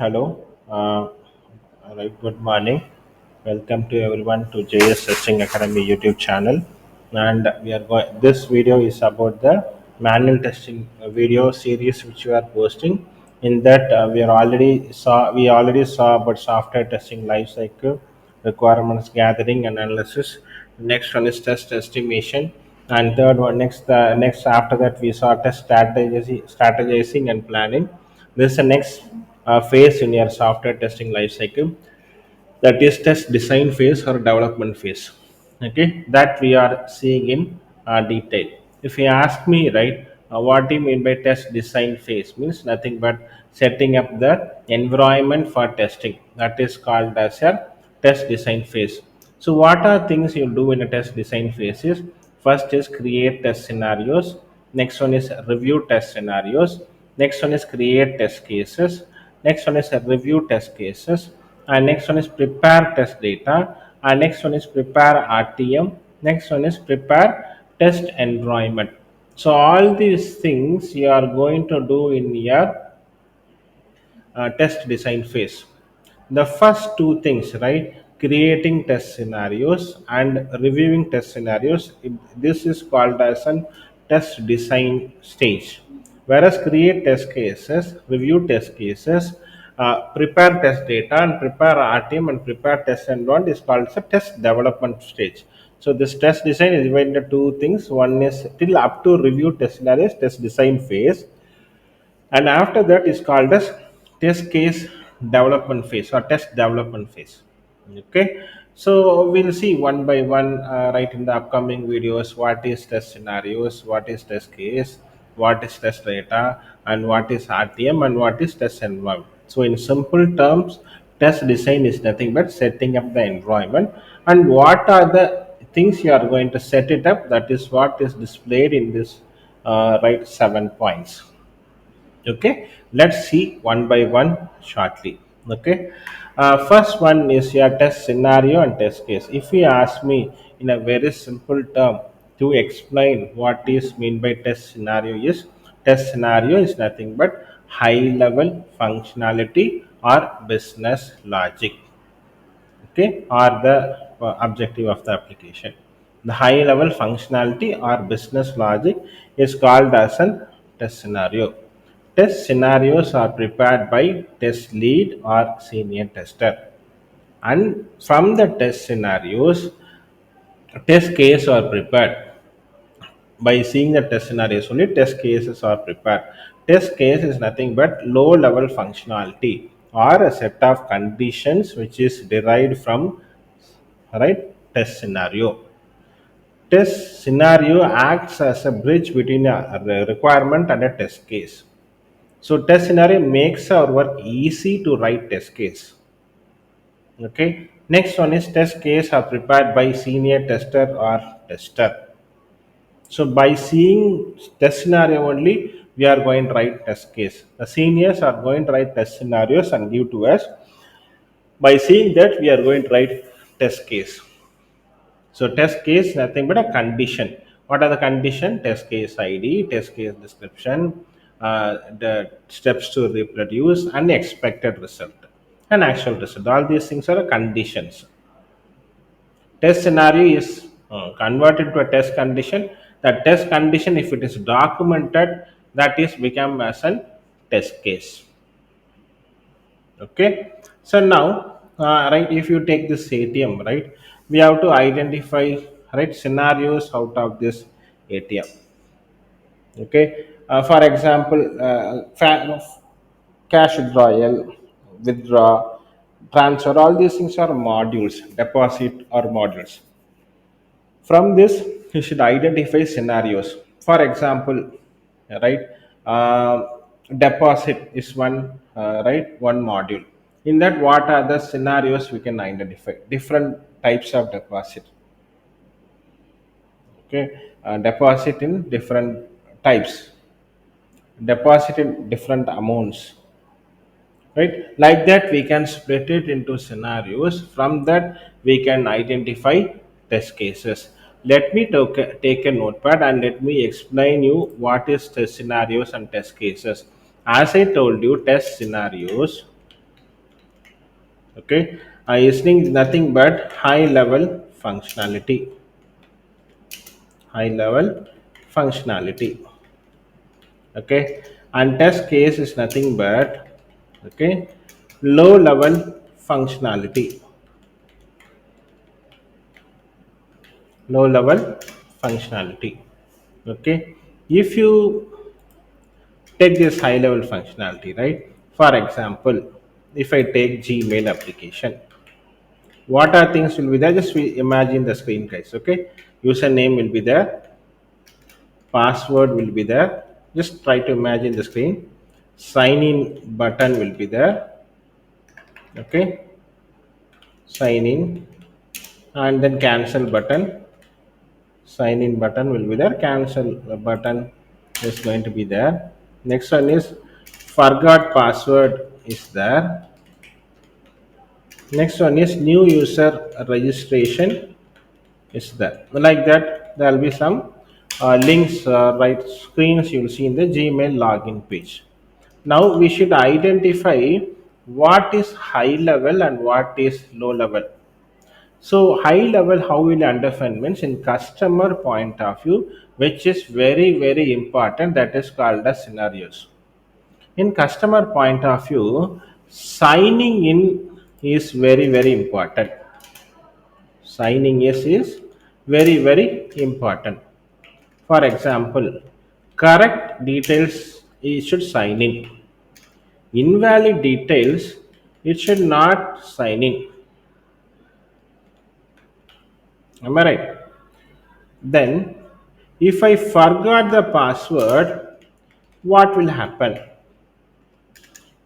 Hello. All right. Good morning. Welcome to everyone to JS Testing Academy YouTube channel. And we are going. This video is about the manual testing video series which we are posting. In that, we already saw about software testing life cycle, requirements gathering and analysis. Next one is test estimation, and third one next after that we saw test strategizing and planning. This is the next phase in your software testing life cycle, that is test design phase or development phase. Okay, that we are seeing in detail. If you ask me, right, what do you mean by test design phase? Means nothing but setting up the environment for testing. That is called as a test design phase. So what are things you do in a test design phase is, first is create test scenarios, next one is review test scenarios, next one is create test cases, next one is review test cases, and next one is prepare test data, and next one is prepare RTM, next one is prepare test environment. So all these things you are going to do in your test design phase. The first two things, right, creating test scenarios and reviewing test scenarios, this is called as an test design stage. Whereas create test cases, review test cases, prepare test data, and prepare RTM and prepare test environment is called as a test development stage. So this test design is divided into two things. One is till up to review test scenarios, test design phase, and after that is called as test case development phase or test development phase. Okay, so we'll see one by one, right, in the upcoming videos, what is test scenarios, what is test case, what is test data, and what is RTM, and what is test environment. So in simple terms, test design is nothing but setting up the environment, and what are the things you are going to set it up, that is what is displayed in this, right, 7 points. Okay, let's see one by one shortly. Okay, first one is your test scenario and test case. If you ask me in a very simple term to explain what is mean by test scenario, is test scenario is nothing but high level functionality or business logic, okay, or the objective of the application. The high level functionality or business logic is called as an test scenario. Test scenarios are prepared by test lead or senior tester, and from the test scenarios test case are prepared. By seeing the test scenarios only, test cases are prepared. Test case is nothing but low level functionality or a set of conditions which is derived from, right, test scenario. Test scenario acts as a bridge between a requirement and a test case. So test scenario makes our work easy to write test case. Okay, next one is test case are prepared by senior tester or tester. So by seeing test scenario only, we are going to write test case. The seniors are going to write test scenarios and give to us. By seeing that, we are going to write test case. So test case nothing but a condition. What are the condition? Test case ID, test case description, the steps to reproduce, and expected result, and actual result. All these things are conditions. Test scenario is converted to a test condition. That test condition, if it is documented, that is become as a test case. Okay, so now, right, if you take this ATM, right, we have to identify, right, scenarios out of this ATM. Okay, for example, cash withdrawal, withdraw, transfer, all these things are modules, deposit or modules. From this, you should identify scenarios. For example, right, deposit is one, right, one module. In that, what are the scenarios we can identify? Different types of deposit. Okay, deposit in different types, deposit in different amounts, right, like that we can split it into scenarios. From that we can identify test cases. Let me take a notepad and let me explain you what is test scenarios and test cases. As I told you, test scenarios Okay, listening is nothing but high level functionality. High level functionality. Okay, and test case is nothing but, okay, low level functionality. Low level functionality. Okay, if you take this high level functionality, right? For example, if I take Gmail application, what are things will be there? Just we imagine the screen, guys. Okay, username will be there, password will be there. Just try to imagine the screen. Sign in button will be there. Okay, sign in, and then cancel button. Sign in button will be there. Cancel button is going to be there. Next one is forgot password is there. Next one is new user registration is there. Like that, there will be some links, right screens you will see in the Gmail login page. Now we should identify what is high level and what is low level. So high level, how will understand means in customer point of view, which is very very important. That is called as scenarios. In customer point of view, signing in is very very important. Signing is very very important. For example, correct details it should sign in. Invalid details it should not sign in. Am I right? Then, if I forgot the password, what will happen?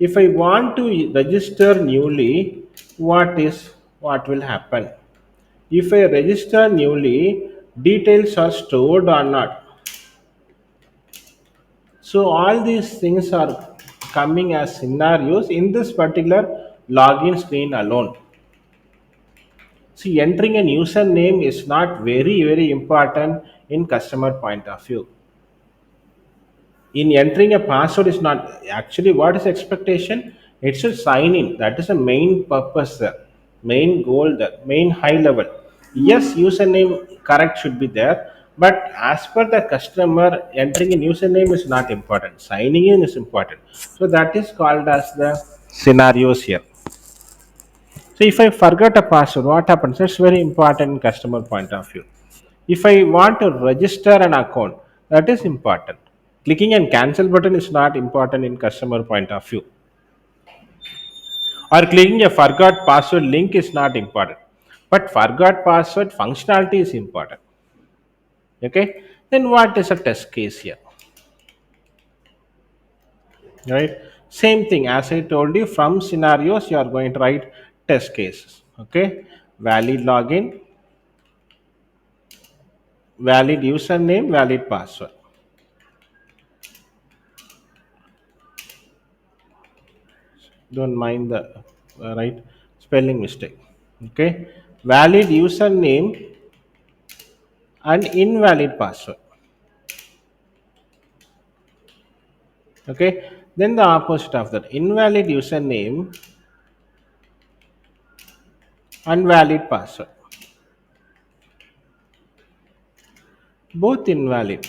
If I want to register newly, what will happen? If I register newly, details are stored or not. So all these things are coming as scenarios in this particular login screen alone. See, entering an username is not very very important in customer point of view. In entering a password is not actually what is expectation. It should sign in. That is the main purpose there, main goal there, main high level. Yes, username correct should be there, but as per the customer, entering a username is not important, signing in is important. So that is called as the scenarios here. So if I forget a password, what happens? It's very important in customer point of view. If I want to register an account, that is important. Clicking and cancel button is not important in customer point of view. Or clicking a forgot password link is not important. But forgot password functionality is important. Okay. Then what is a test case here? Right. Same thing as I told you, from scenarios you are going to write test cases. Okay. Valid login, valid username, valid password. Don't mind the right spelling mistake. Okay. Valid username and invalid password. Okay. Then the opposite of that, invalid username and valid password. Both invalid.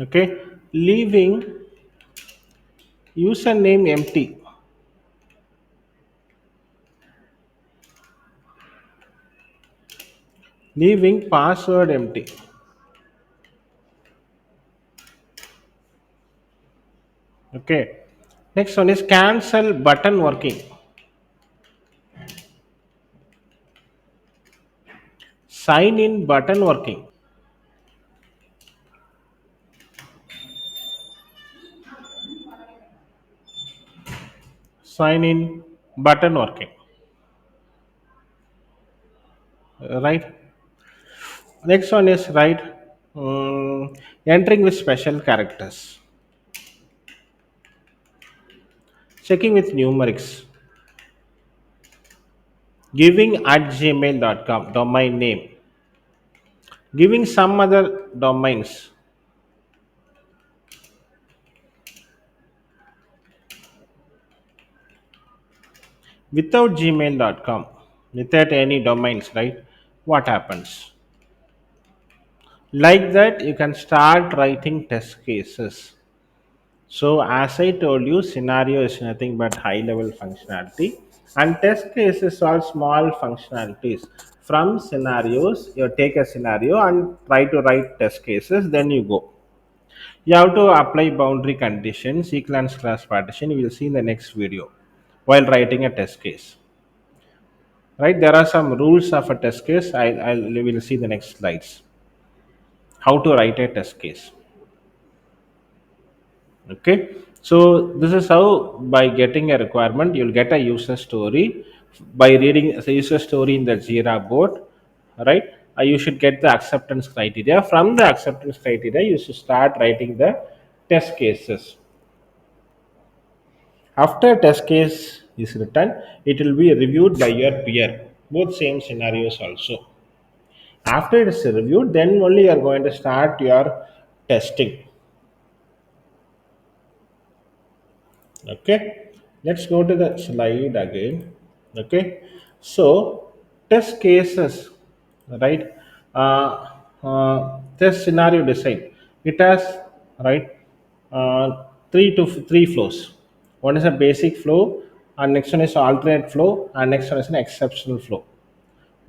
Okay. Leaving username empty. Leaving password empty. Okay. Next one is cancel button working. Sign in button working. Sign in button working. Right. Next one is right. Entering with special characters. Checking with numerics. Giving at gmail.com domain name. Giving some other domains. Without gmail.com, without any domains, right? What happens? Like that, you can start writing test cases. So, as I told you, scenario is nothing but high level functionality, and test cases are small functionalities. From scenarios, you take a scenario and try to write test cases, then you go. You have to apply boundary conditions, equivalence class partition. We will see in the next video while writing a test case. Right? There are some rules of a test case. We will see the next slides. How to write a test case. Okay, so this is how, by getting a requirement, you'll get a user story. By reading the user story in the Jira board, right? You should get the acceptance criteria. From the acceptance criteria, you should start writing the test cases. After test case is written, it will be reviewed by your peer, both same scenarios also. After it is reviewed, then only you are going to start your testing. Okay, let's go to the slide again. Okay, so test cases, right? Test scenario design. It has, right, three flows. One is a basic flow, and next one is alternate flow, and next one is an exceptional flow.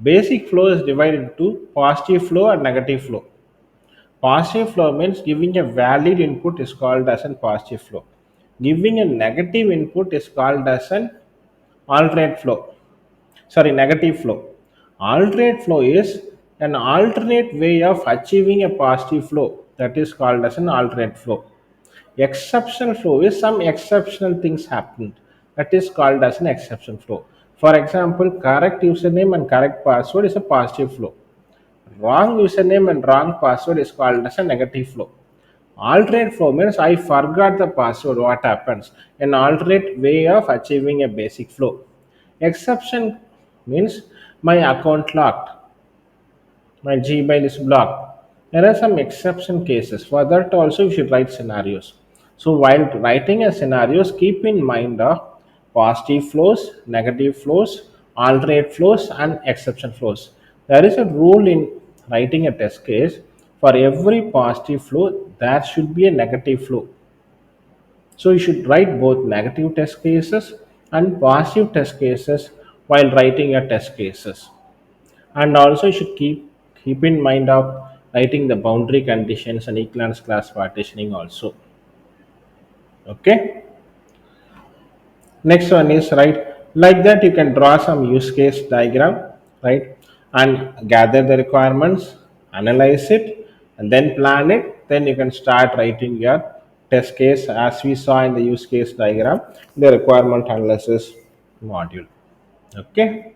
Basic flow is divided into positive flow and negative flow. Positive flow means giving a valid input is called as an positive flow. Giving a negative input is called as an alternate flow. Sorry, negative flow. Alternate flow is an alternate way of achieving a positive flow, that is called as an alternate flow. Exceptional flow is some exceptional things happened, that is called as an exception flow. For example, correct username and correct password is a positive flow. Wrong username and wrong password is called as a negative flow. Alternate flow means I forgot the password. What happens? An alternate way of achieving a basic flow. Exception means my account locked, my Gmail is blocked. There are some exception cases. For that also you should write scenarios. So while writing a scenarios, keep in mind of positive flows, negative flows, alternate flows, and exception flows. There is a rule in writing a test case. For every positive flow, there should be a negative flow. So you should write both negative test cases and positive test cases while writing your test cases. And also you should keep in mind of writing the boundary conditions and equivalence class partitioning also. Okay, next one is, right, like that you can draw some use case diagram, right, and gather the requirements, analyze it, and then plan it. Then you can start writing your test case as we saw in the use case diagram, the requirement analysis module. Okay,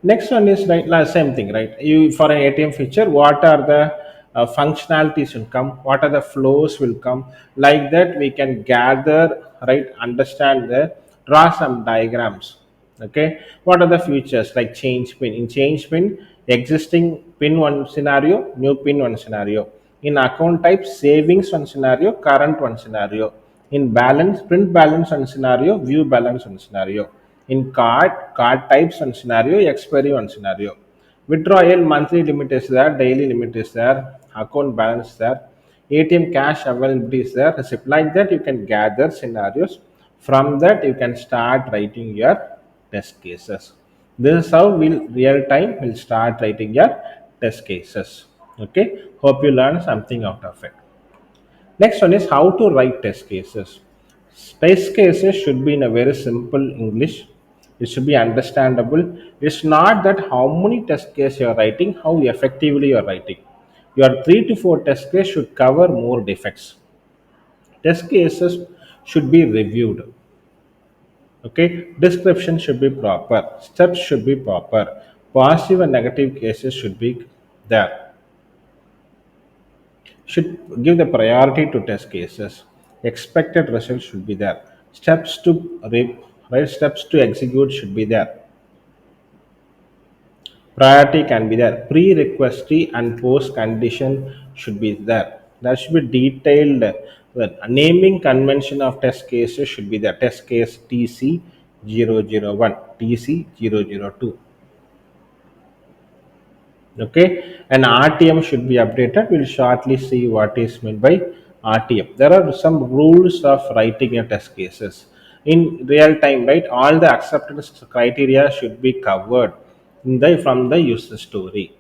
next one is, right, same thing, right? You, for an ATM feature, what are the functionalities will come, what are the flows will come, like that we can gather, right, understand the, draw some diagrams. Okay, what are the features like change pin? In change pin, existing pin one scenario, new pin one scenario. In account type, savings one scenario, current one scenario. In balance, print balance one scenario, view balance one scenario. In card types and scenario, expiry one scenario. Withdrawal, monthly limit is there, daily limit is there, account balance is there, ATM cash availability is there, receipt. Like that, you can gather scenarios. From that, you can start writing your test cases. This is how we'll real time will start writing your test cases. Okay, hope you learn something out of it. Next one is how to write test cases. Test cases should be in a very simple English. It should be understandable. It's not that how many test cases you are writing, how effectively you are writing. Your 3 to 4 test cases should cover more defects. Test cases should be reviewed. Okay, description should be proper. Steps should be proper. Positive and negative cases should be there. Should give the priority to test cases. Expected results should be there. Steps to right, steps to execute should be there. Priority can be there. Pre-requesty and post condition should be there. There should be detailed naming convention of test cases should be there. Test case TC, 001 TC002. Okay, and RTM should be updated. We'll shortly see what is meant by RTM. There are some rules of writing a test cases in real time, right? All the acceptance criteria should be covered in the from the user story.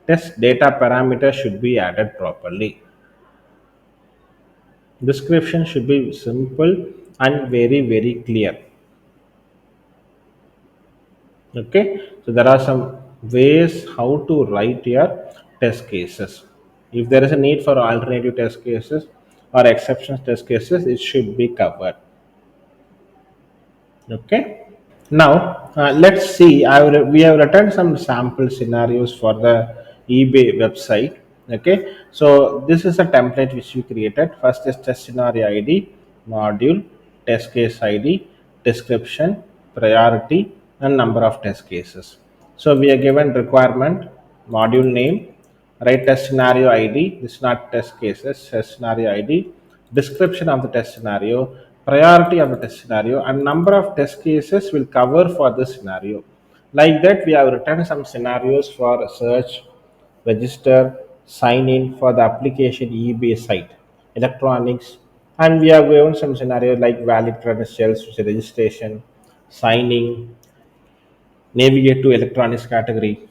Test data parameters should be added properly. Description should be simple and very clear. Okay, so there are some ways how to write your test cases. If there is a need for alternative test cases or exceptions test cases, it should be covered. Okay, now let's see. We have written some sample scenarios for the eBay website. Okay, so this is a template which we created. First is test scenario ID, module, test case ID, description, priority, and number of test cases. So we are given requirement, module name, write test scenario ID. This is not test cases, test scenario ID, description of the test scenario, priority of the test scenario, and number of test cases will cover for this scenario. Like that, we have written some scenarios for search, register, sign in for the application eBay site, electronics, and we have given some scenario like valid credentials, which is registration, signing, navigate to electronics category,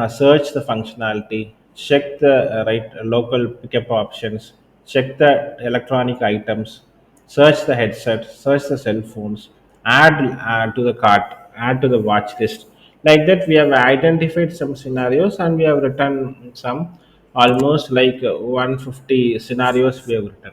search the functionality, check the right local pickup options, check the electronic items, search the headset, search the cell phones, add to the cart, add to the watch list. Like that, we have identified some scenarios and we have written some almost like 150 scenarios we have written.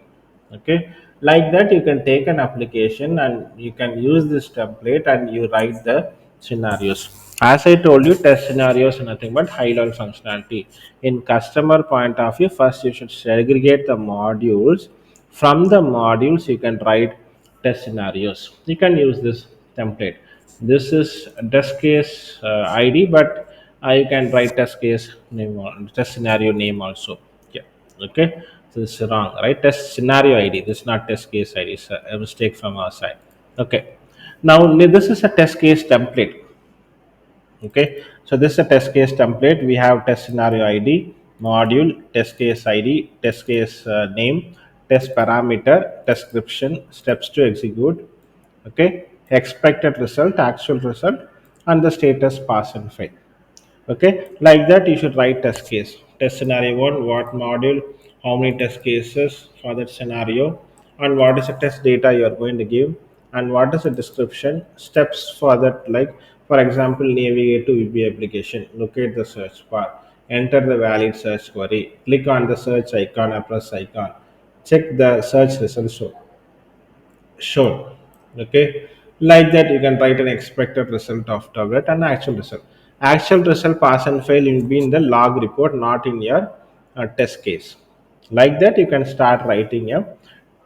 Okay, like that you can take an application and you can use this template and you write the scenarios. As I told you, test scenarios are nothing but high level functionality. In customer point of view, first you should segregate the modules. From the modules you can write test scenarios. You can use this template. This is test case ID, but you can write test case name or test scenario name also. Yeah. Okay, so this is wrong, right? Test scenario ID, this is not test case ID. It's a mistake from our side. Okay, now this is a test case template. Okay, so this is a test case template. We have test scenario ID, module, test case ID, test case name, test parameter, description, steps to execute. Okay, expected result, actual result, and the status pass and fail. Okay, like that you should write test case. Test scenario 1, what module, how many test cases for that scenario, and what is the test data you are going to give, and what is the description, steps for that. Like for example, navigate to VB application, locate the search bar, enter the valid search query, click on the search icon or plus icon, check the search results shown. Okay, like that you can write an expected result of tablet and actual result. Actual result pass and fail will be in the log report, not in your test case. Like that you can start writing your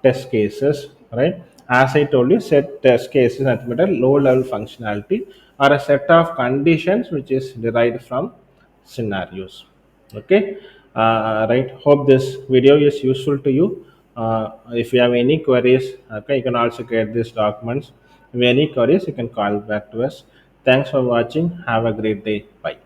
test cases, right? As I told you, set test cases at a low level functionality or a set of conditions which is derived from scenarios. Okay, right, hope this video is useful to you. If you have any queries, okay, you can also get these documents. If you have any queries, you can call back to us. Thanks for watching. Have a great day. Bye.